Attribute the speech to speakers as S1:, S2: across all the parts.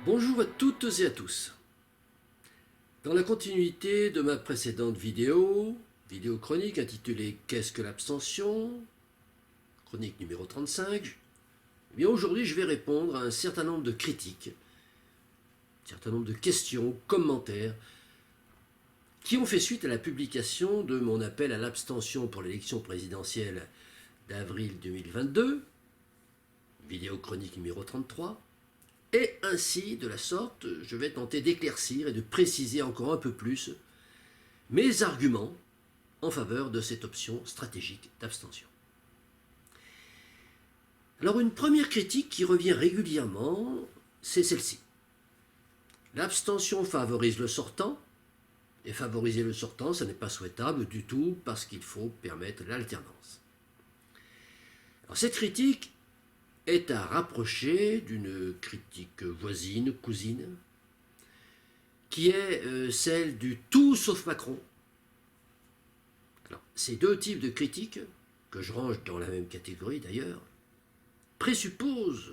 S1: Bonjour à toutes et à tous. Dans la continuité de ma précédente vidéo chronique intitulée Qu'est-ce que l'abstention? Chronique numéro 35, aujourd'hui je vais répondre à un certain nombre de critiques, un certain nombre de questions, commentaires, qui ont fait suite à la publication de mon appel à l'abstention pour l'élection présidentielle d'avril 2022, vidéo chronique numéro 33, et ainsi, de la sorte, je vais tenter d'éclaircir et de préciser encore un peu plus mes arguments en faveur de cette option stratégique d'abstention. Alors une première critique qui revient régulièrement, c'est celle-ci. L'abstention favorise le sortant, et favoriser le sortant, ça n'est pas souhaitable du tout parce qu'il faut permettre l'alternance. Alors cette critique est à rapprocher d'une critique voisine, cousine, qui est celle du tout sauf Macron. Alors, ces deux types de critiques, que je range dans la même catégorie d'ailleurs, présupposent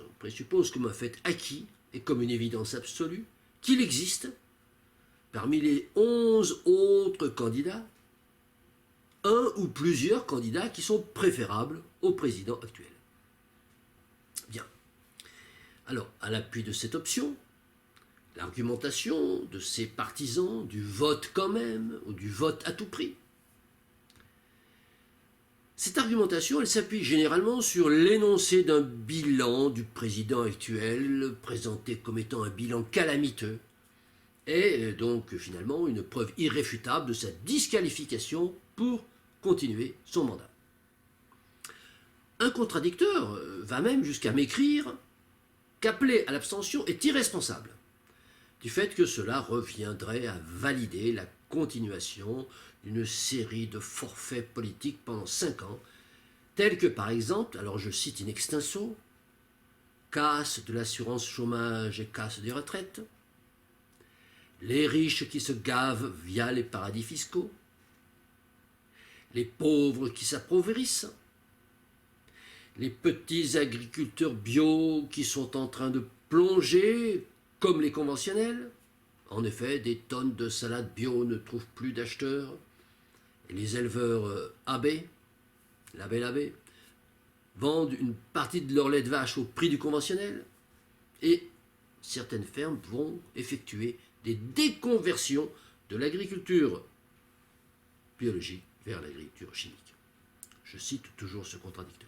S1: comme un fait acquis et comme une évidence absolue qu'il existe, parmi les 11 autres candidats, un ou plusieurs candidats qui sont préférables au président actuel. Bien. Alors, à l'appui de cette option, l'argumentation de ces partisans du vote quand même ou du vote à tout prix, cette argumentation, elle s'appuie généralement sur l'énoncé d'un bilan du président actuel, présenté comme étant un bilan calamiteux, et donc finalement une preuve irréfutable de sa disqualification pour continuer son mandat. Un contradicteur va même jusqu'à m'écrire qu'appeler à l'abstention est irresponsable, du fait que cela reviendrait à valider la continuation d'une série de forfaits politiques pendant 5 ans, tels que par exemple, alors je cite in extenso, casse de l'assurance chômage et casse des retraites, les riches qui se gavent via les paradis fiscaux, les pauvres qui s'appauvrissent, les petits agriculteurs bio qui sont en train de plonger comme les conventionnels. En effet, des tonnes de salades bio ne trouvent plus d'acheteurs. Et les éleveurs labé, vendent une partie de leur lait de vache au prix du conventionnel. Et certaines fermes vont effectuer des déconversions de l'agriculture biologique vers l'agriculture chimique. Je cite toujours ce contradicteur.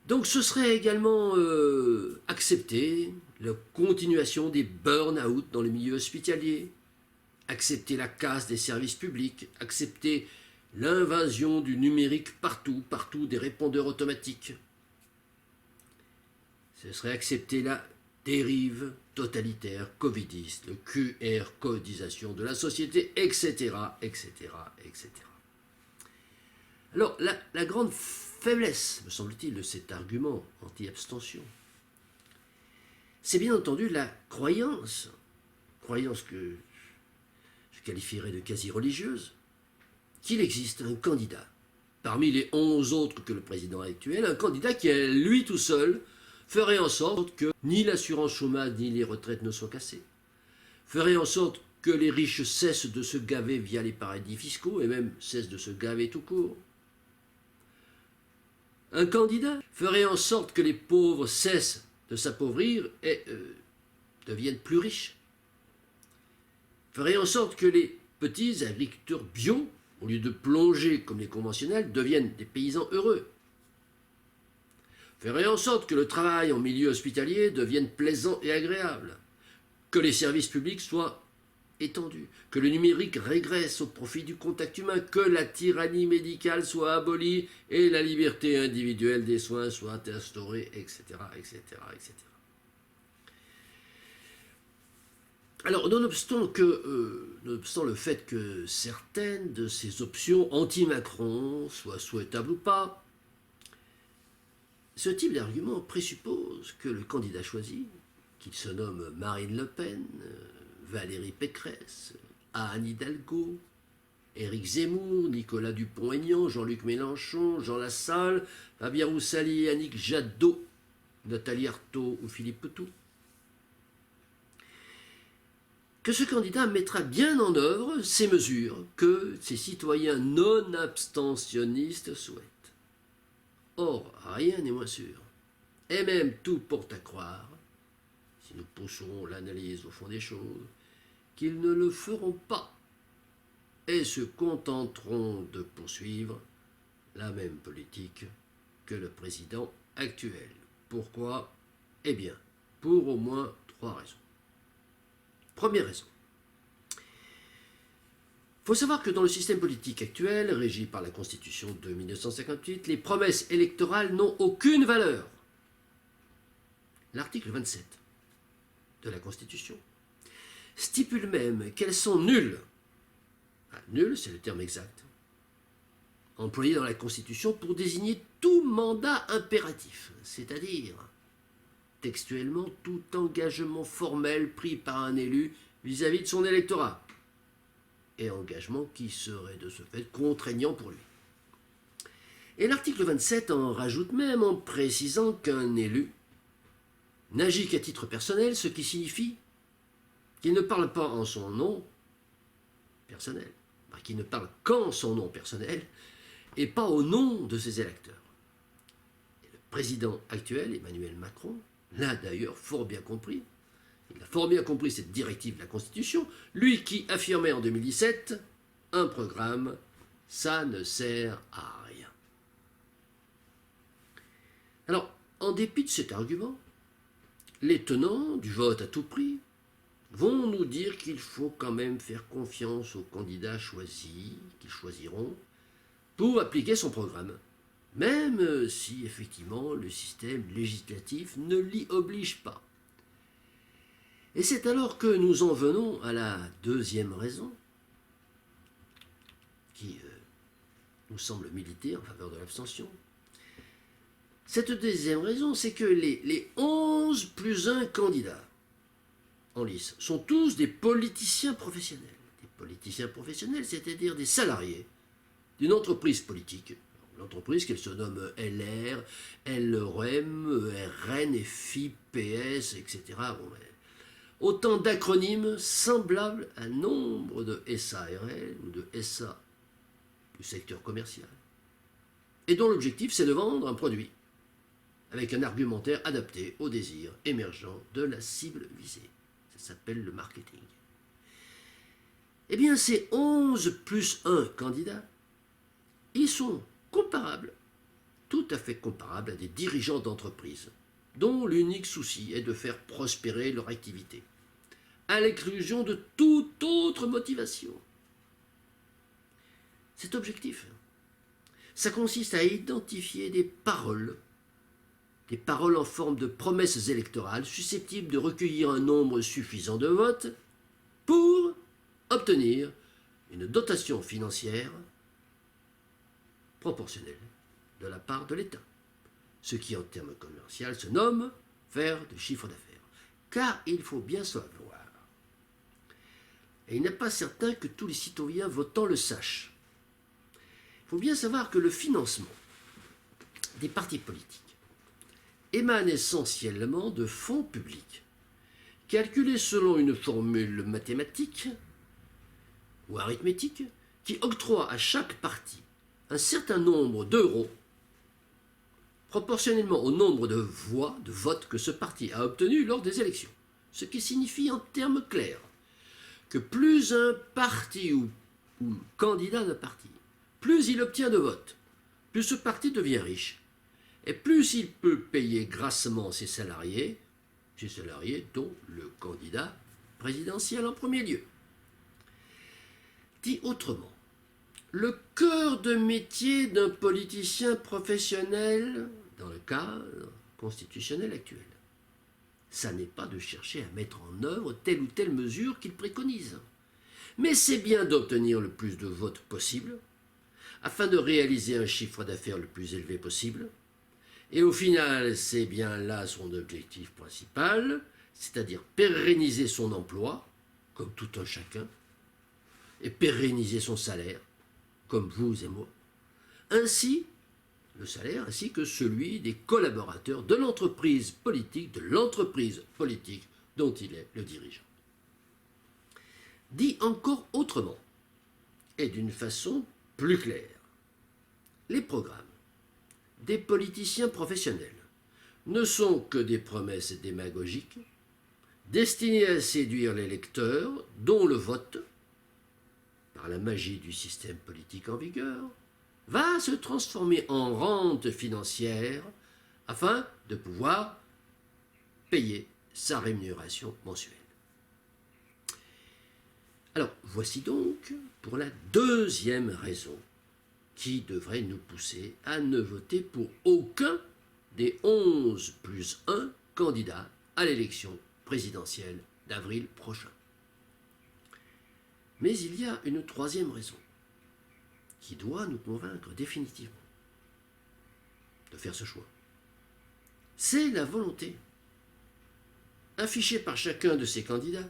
S1: Donc ce serait également accepter la continuation des burn-out dans les milieux hospitaliers, accepter la casse des services publics, accepter l'invasion du numérique partout des répondeurs automatiques. Ce serait accepter la dérive totalitaire, covidiste, le QR codisation de la société, etc., etc., etc. Alors, la grande faiblesse, me semble-t-il, de cet argument anti-abstention, c'est bien entendu la croyance que je qualifierais de quasi-religieuse, qu'il existe un candidat, parmi les 11 autres que le président actuel, un candidat qui, lui tout seul, ferait en sorte que ni l'assurance chômage ni les retraites ne soient cassées, ferait en sorte que les riches cessent de se gaver via les paradis fiscaux et même cessent de se gaver tout court. Un candidat ferait en sorte que les pauvres cessent de s'appauvrir et deviennent plus riches. Ferait en sorte que les petits agriculteurs bio, au lieu de plonger comme les conventionnels, deviennent des paysans heureux. Ferait en sorte que le travail en milieu hospitalier devienne plaisant et agréable, que les services publics soient étendus, que le numérique régresse au profit du contact humain, que la tyrannie médicale soit abolie et la liberté individuelle des soins soit instaurée, etc., etc., etc. Alors, nonobstant le fait que certaines de ces options anti-Macron soient souhaitables ou pas, ce type d'argument présuppose que le candidat choisi, qu'il se nomme Marine Le Pen, Valérie Pécresse, Anne Hidalgo, Éric Zemmour, Nicolas Dupont-Aignan, Jean-Luc Mélenchon, Jean Lassalle, Fabien Roussali, Annick Jadot, Nathalie Arthaud ou Philippe Poutou, que ce candidat mettra bien en œuvre ces mesures que ces citoyens non abstentionnistes souhaitent. Or, rien n'est moins sûr, et même tout porte à croire, si nous poussons l'analyse au fond des choses, qu'ils ne le feront pas et se contenteront de poursuivre la même politique que le président actuel. Pourquoi? Eh bien, pour au moins 3 raisons. Première raison. Il faut savoir que dans le système politique actuel, régi par la Constitution de 1958, les promesses électorales n'ont aucune valeur. L'article 27 de la Constitution stipule même qu'elles sont nulles. Nul, c'est le terme exact, employé dans la Constitution pour désigner tout mandat impératif, c'est-à-dire textuellement tout engagement formel pris par un élu vis-à-vis de son électorat, et engagement qui serait de ce fait contraignant pour lui. Et l'article 27 en rajoute même en précisant qu'un élu n'agit qu'à titre personnel, ce qui signifie qu'il ne parle pas en son nom personnel, qu'il ne parle qu'en son nom personnel et pas au nom de ses électeurs. Et le président actuel, Emmanuel Macron, l'a d'ailleurs fort bien compris. Il a fort bien compris cette directive de la Constitution, lui qui affirmait en 2017 « Un programme, ça ne sert à rien ». Alors, en dépit de cet argument, les tenants du vote à tout prix vont nous dire qu'il faut quand même faire confiance aux candidats choisis, qu'ils choisiront, pour appliquer son programme, même si effectivement le système législatif ne l'y oblige pas. Et c'est alors que nous en venons à la deuxième raison, qui nous semble militer en faveur de l'abstention. Cette deuxième raison, c'est que les 11 plus 1 candidats en lice sont tous des politiciens professionnels. Des politiciens professionnels, c'est-à-dire des salariés d'une entreprise politique. L'entreprise qu'elle se nomme LR, LREM, RN, FI, PS, etc. Bon, autant d'acronymes semblables à nombre de SARL ou de SA du secteur commercial. Et dont l'objectif, c'est de vendre un produit avec un argumentaire adapté aux désirs émergents de la cible visée. Ça s'appelle le marketing. Eh bien, ces 11 plus 1 candidats, ils sont comparables, tout à fait comparables à des dirigeants d'entreprise, dont l'unique souci est de faire prospérer leur activité, à l'exclusion de toute autre motivation. Cet objectif, ça consiste à identifier des paroles en forme de promesses électorales susceptibles de recueillir un nombre suffisant de votes pour obtenir une dotation financière proportionnelle de la part de l'État, ce qui en termes commerciaux se nomme faire de chiffre d'affaires. Car il faut bien savoir, et il n'est pas certain que tous les citoyens votants le sachent, il faut bien savoir que le financement des partis politiques émane essentiellement de fonds publics, calculés selon une formule mathématique ou arithmétique qui octroie à chaque parti un certain nombre d'euros proportionnellement au nombre de voix, de votes que ce parti a obtenu lors des élections. Ce qui signifie en termes clairs que plus un parti ou candidat d'un parti, plus il obtient de votes, plus ce parti devient riche, et plus il peut payer grassement ses salariés dont le candidat présidentiel en premier lieu. Dit autrement, le cœur de métier d'un politicien professionnel, dans le cadre constitutionnel actuel, ça n'est pas de chercher à mettre en œuvre telle ou telle mesure qu'il préconise, mais c'est bien d'obtenir le plus de votes possible, afin de réaliser un chiffre d'affaires le plus élevé possible, et au final, c'est bien là son objectif principal, c'est-à-dire pérenniser son emploi, comme tout un chacun, et pérenniser son salaire, comme vous et moi. Ainsi, le salaire ainsi que celui des collaborateurs de l'entreprise politique, dont il est le dirigeant. Dit encore autrement, et d'une façon plus claire, les programmes des politiciens professionnels ne sont que des promesses démagogiques destinées à séduire les lecteurs dont le vote, par la magie du système politique en vigueur, va se transformer en rente financière afin de pouvoir payer sa rémunération mensuelle. Alors, voici donc pour la deuxième raison qui devrait nous pousser à ne voter pour aucun des 11 plus 1 candidats à l'élection présidentielle d'avril prochain. Mais il y a une troisième raison qui doit nous convaincre définitivement de faire ce choix. C'est la volonté affichée par chacun de ces candidats,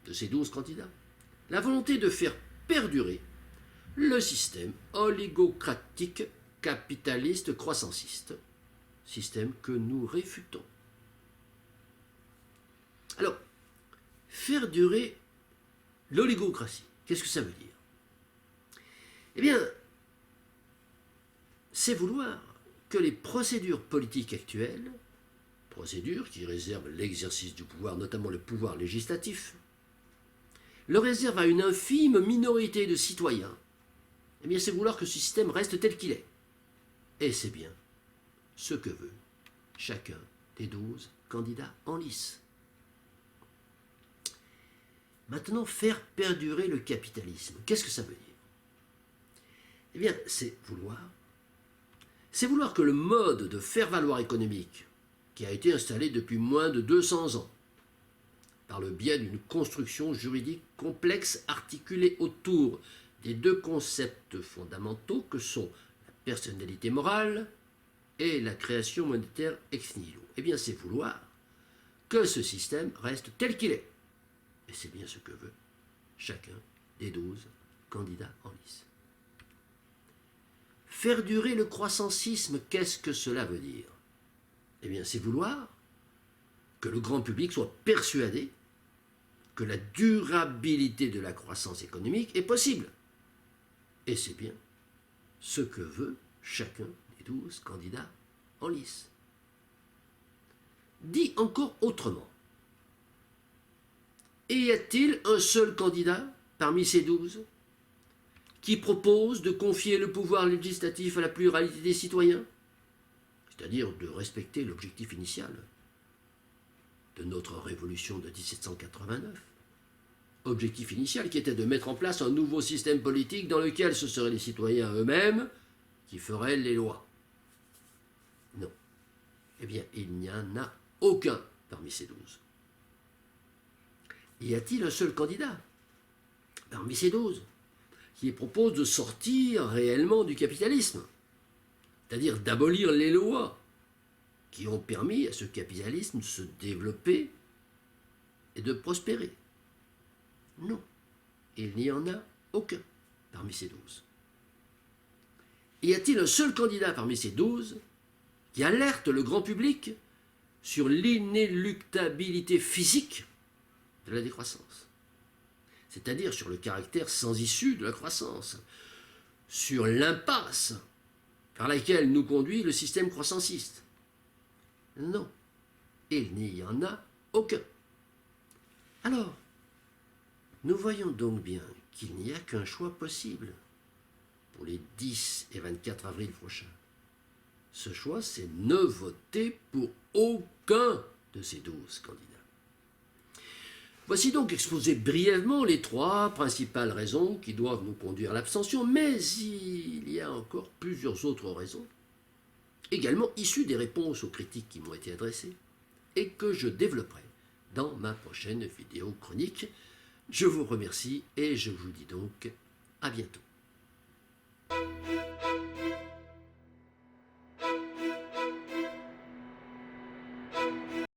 S1: de ces 12 candidats, la volonté de faire perdurer le système oligocratique capitaliste croissanciste, système que nous réfutons. Alors, faire durer l'oligocratie, qu'est-ce que ça veut dire? Eh bien, c'est vouloir que les procédures politiques actuelles, procédures qui réservent l'exercice du pouvoir, notamment le pouvoir législatif, le réservent à une infime minorité de citoyens, eh bien, c'est vouloir que ce système reste tel qu'il est. Et c'est bien ce que veut chacun des 12 candidats en lice. Maintenant, faire perdurer le capitalisme, qu'est-ce que ça veut dire? Eh bien, c'est vouloir que le mode de faire-valoir économique, qui a été installé depuis moins de 200 ans, par le biais d'une construction juridique complexe articulée autour des deux concepts fondamentaux que sont la personnalité morale et la création monétaire ex nihilo. Eh bien, c'est vouloir que ce système reste tel qu'il est. Et c'est bien ce que veut chacun des 12 candidats en lice. Faire durer le croissancisme, qu'est-ce que cela veut dire? Eh bien, c'est vouloir que le grand public soit persuadé que la durabilité de la croissance économique est possible. Et c'est bien ce que veut chacun des 12 candidats en lice. Dit encore autrement, y a-t-il un seul candidat parmi ces 12 qui propose de confier le pouvoir législatif à la pluralité des citoyens, c'est-à-dire de respecter l'objectif initial de notre révolution de 1789, objectif initial qui était de mettre en place un nouveau système politique dans lequel ce seraient les citoyens eux-mêmes qui feraient les lois? Non. Eh bien, il n'y en a aucun parmi ces 12. Y a-t-il un seul candidat parmi ces 12 qui propose de sortir réellement du capitalisme, c'est-à-dire d'abolir les lois qui ont permis à ce capitalisme de se développer et de prospérer? Non, il n'y en a aucun parmi ces 12. Y a-t-il un seul candidat parmi ces 12 qui alerte le grand public sur l'inéluctabilité physique de la décroissance, c'est-à-dire sur le caractère sans issue de la croissance, sur l'impasse vers laquelle nous conduit le système croissanciste? Non, il n'y en a aucun. Alors, nous voyons donc bien qu'il n'y a qu'un choix possible pour les 10 et 24 avril prochains. Ce choix, c'est ne voter pour aucun de ces 12 candidats. Voici donc exposé brièvement les 3 principales raisons qui doivent nous conduire à l'abstention, mais il y a encore plusieurs autres raisons, également issues des réponses aux critiques qui m'ont été adressées, et que je développerai dans ma prochaine vidéo chronique. Je vous remercie et je vous dis donc à bientôt.